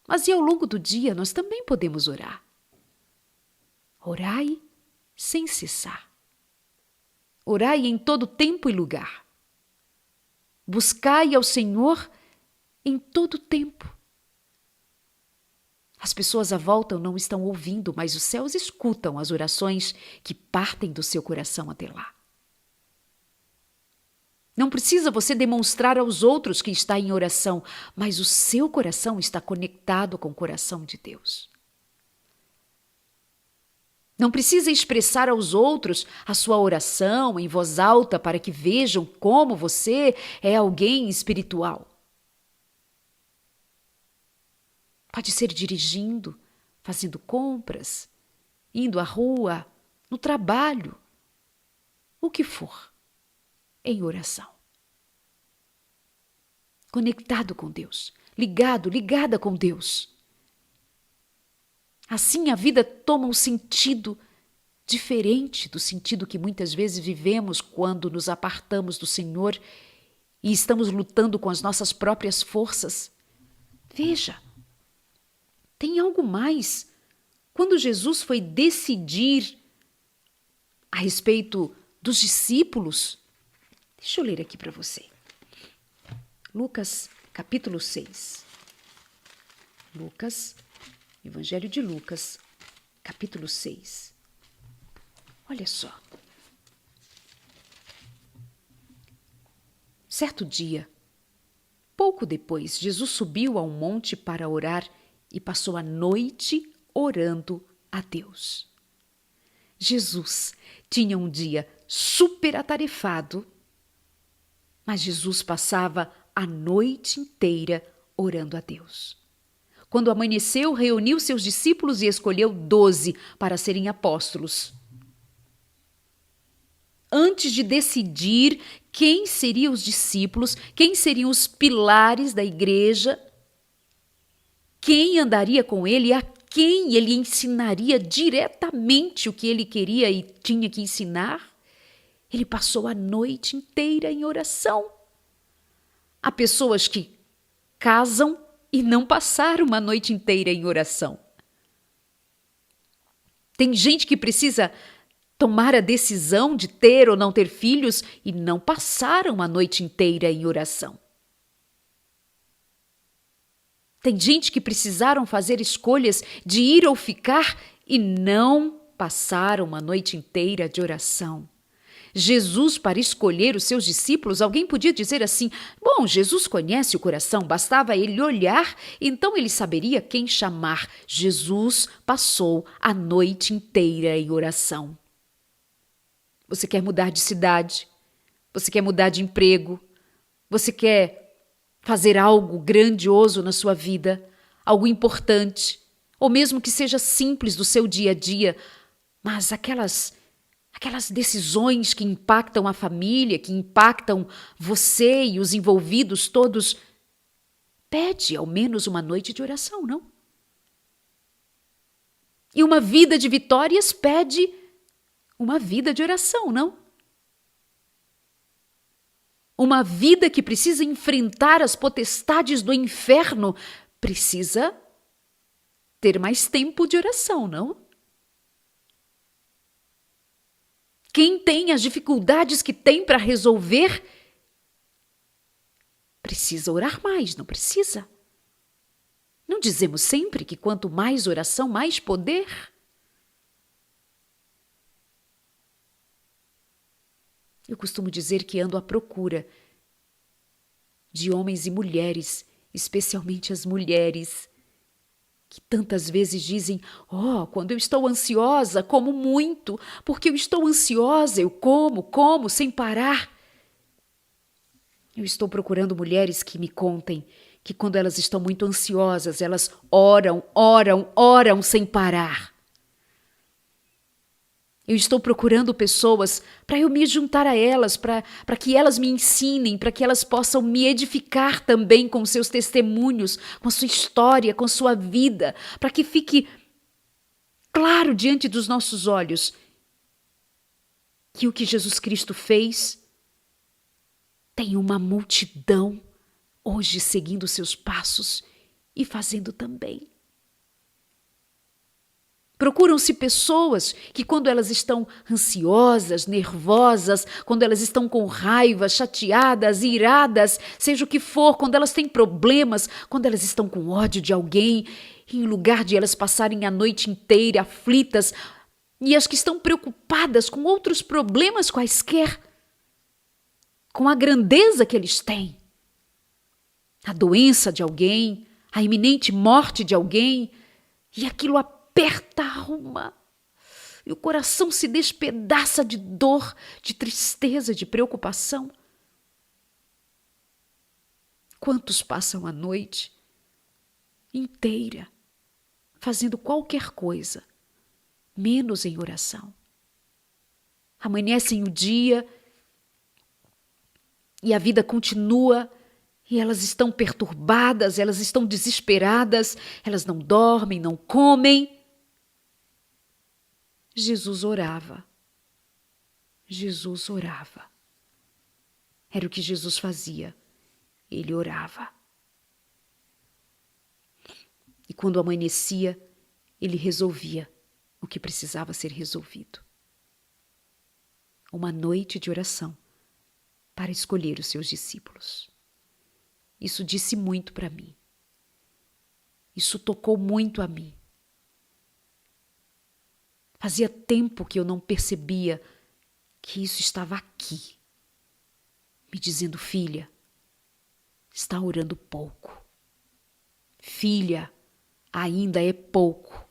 Mas e ao longo do dia nós também podemos orar. Orai sem cessar. Orai em todo tempo e lugar. Buscai ao Senhor em todo tempo. As pessoas à volta não estão ouvindo, mas os céus escutam as orações que partem do seu coração até lá. Não precisa você demonstrar aos outros que está em oração, mas o seu coração está conectado com o coração de Deus. Não precisa expressar aos outros a sua oração em voz alta para que vejam como você é alguém espiritual. Pode ser dirigindo, fazendo compras, indo à rua, no trabalho, o que for, em oração. Conectado com Deus, ligada com Deus. Assim a vida toma um sentido diferente do sentido que muitas vezes vivemos quando nos apartamos do Senhor e estamos lutando com as nossas próprias forças. Veja, tem algo mais. Quando Jesus foi decidir a respeito dos discípulos, deixa eu ler aqui para você. Lucas, capítulo 6. Evangelho de Lucas, capítulo 6. Olha só. Certo dia, pouco depois, Jesus subiu a um monte para orar e passou a noite orando a Deus. Jesus tinha um dia super atarefado, mas Jesus passava a noite inteira orando a Deus. Quando amanheceu, reuniu seus discípulos e escolheu 12 para serem apóstolos. Antes de decidir quem seriam os discípulos, quem seriam os pilares da igreja, quem andaria com ele, a quem ele ensinaria diretamente o que ele queria e tinha que ensinar, ele passou a noite inteira em oração. Há pessoas que casam e não passaram uma noite inteira em oração. Tem gente que precisa tomar a decisão de ter ou não ter filhos e não passaram uma noite inteira em oração. Tem gente que precisaram fazer escolhas de ir ou ficar e não passaram uma noite inteira de oração. Jesus, para escolher os seus discípulos, alguém podia dizer assim: bom, Jesus conhece o coração, bastava ele olhar, então ele saberia quem chamar. Jesus passou a noite inteira em oração. Você quer mudar de cidade? Você quer mudar de emprego? Você quer fazer algo grandioso na sua vida? Algo importante? Ou mesmo que seja simples do seu dia a dia, mas aquelas decisões que impactam a família, que impactam você e os envolvidos todos, pede ao menos uma noite de oração, não? E uma vida de vitórias pede uma vida de oração, não? Uma vida que precisa enfrentar as potestades do inferno precisa ter mais tempo de oração, não? Quem tem as dificuldades que tem para resolver precisa orar mais, não precisa? Não dizemos sempre que quanto mais oração, mais poder? Eu costumo dizer que ando à procura de homens e mulheres, especialmente as mulheres, que tantas vezes dizem: quando eu estou ansiosa, como muito, porque eu estou ansiosa, eu como, sem parar. Eu estou procurando mulheres que me contem que quando elas estão muito ansiosas, elas oram sem parar. Eu estou procurando pessoas para eu me juntar a elas, para que elas me ensinem, para que elas possam me edificar também com seus testemunhos, com sua história, com sua vida, para que fique claro diante dos nossos olhos que o que Jesus Cristo fez tem uma multidão hoje seguindo seus passos e fazendo também. Procuram-se pessoas que, quando elas estão ansiosas, nervosas, quando elas estão com raiva, chateadas, iradas, seja o que for, quando elas têm problemas, quando elas estão com ódio de alguém, em lugar de elas passarem a noite inteira aflitas, e as que estão preocupadas com outros problemas quaisquer, com a grandeza que eles têm, a doença de alguém, a iminente morte de alguém, e aquilo aperta a alma, e o coração se despedaça de dor, de tristeza, de preocupação. Quantos passam a noite inteira fazendo qualquer coisa, menos em oração? Amanhecem o dia e a vida continua, e elas estão perturbadas, elas estão desesperadas, elas não dormem, não comem. Jesus orava. Jesus orava. Era o que Jesus fazia. Ele orava. E quando amanhecia, ele resolvia o que precisava ser resolvido. Uma noite de oração para escolher os seus discípulos. Isso disse muito para mim. Isso tocou muito a mim. Fazia tempo que eu não percebia que isso estava aqui, me dizendo: filha, está orando pouco. Filha, ainda é pouco.